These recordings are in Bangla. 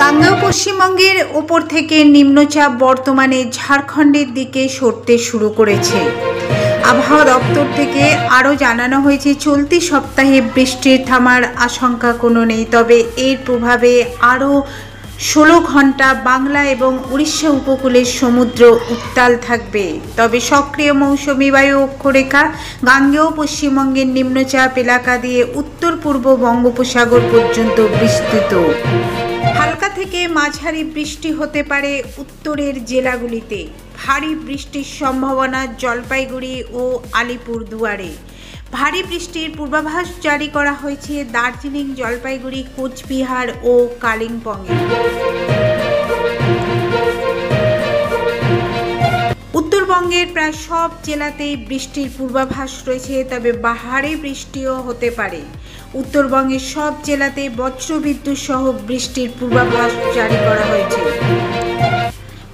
গাঙ্গেয় পশ্চিমবঙ্গের ওপর থেকে নিম্নচাপ বর্তমানে ঝাড়খণ্ডের দিকে সরতে শুরু করেছে। আবহাওয়া দপ্তর থেকে আরও জানানো হয়েছে চলতি সপ্তাহে বৃষ্টির থামার আশঙ্কা কোনো নেই, তবে এর প্রভাবে আরও 16 ঘন্টা বাংলা এবং উড়িষ্যা উপকূলের সমুদ্র উত্তাল থাকবে। তবে সক্রিয় মৌসুমী বায়ু অক্ষরেখা গাঙ্গেয় পশ্চিমবঙ্গের নিম্নচাপ এলাকা দিয়ে উত্তর পূর্ব বঙ্গোপসাগর পর্যন্ত বিস্তৃত। হালকা থেকে মাঝারি বৃষ্টি হতে পারে উত্তরের জেলাগুলিতে। ভারী বৃষ্টির সম্ভাবনা জলপাইগুড়ি ও আলিপুরদুয়ারে। ভারী বৃষ্টির পূর্বাভাস জারি করা হয়েছে দার্জিলিং, জলপাইগুড়ি, কোচবিহার ও কালিম্পংয়ে। উত্তরবঙ্গের প্রায় সব জেলাতেই বৃষ্টির পূর্বাভাস রয়েছে, তবে ভারী বৃষ্টিও হতে পারে। উত্তরবঙ্গের সব জেলাতে বজ্রবিদ্যুৎ সহ বৃষ্টির পূর্বাভাস জারি করা হয়েছে।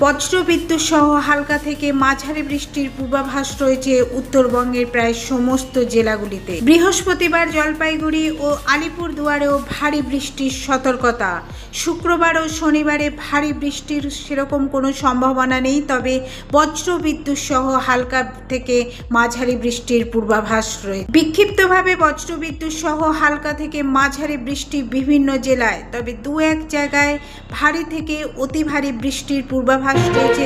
বজ্রবিদ্যুৎ সহ হালকা থেকে মাঝারি বৃষ্টির পূর্বাভাস রয়েছে উত্তরবঙ্গের প্রায় সমস্ত জেলাগুলিতে। বৃহস্পতিবার জলপাইগুড়ি ও আলিপুরদুয়ারেও ভারী বৃষ্টির সতর্কতা। শুক্রবার ও শনিবারে ভারী বৃষ্টির সেরকম কোনো সম্ভাবনা নেই, তবে বজ্রবিদ্যুৎ সহ হালকা থেকে মাঝারি বৃষ্টির পূর্বাভাস রয়েছে। বিক্ষিপ্তভাবে বজ্রবিদ্যুৎ সহ হালকা থেকে মাঝারি বৃষ্টি বিভিন্ন জেলায়, তবে দু এক জায়গায় ভারী থেকে অতি ভারী বৃষ্টির পূর্বাভাস রয়েছে।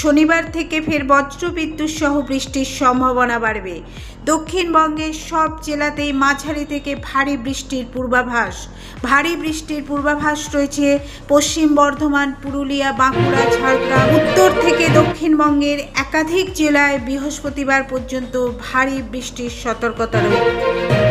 শনিবার থেকে ফের বজ্রবিদ্যুৎ সহ বৃষ্টির সম্ভাবনা বাড়বে। দক্ষিণবঙ্গের সব জেলাতেই মাঝারি থেকে ভারী বৃষ্টির পূর্বাভাস। ভারী বৃষ্টির পূর্বাভাস রয়েছে পশ্চিম বর্ধমান, পুরুলিয়া, বাঁকুড়া, ঝাড়গ্রাম। উত্তর থেকে দক্ষিণবঙ্গের একাধিক জেলায় বৃহস্পতিবার পর্যন্ত ভারী বৃষ্টির সতর্কতা রয়েছে।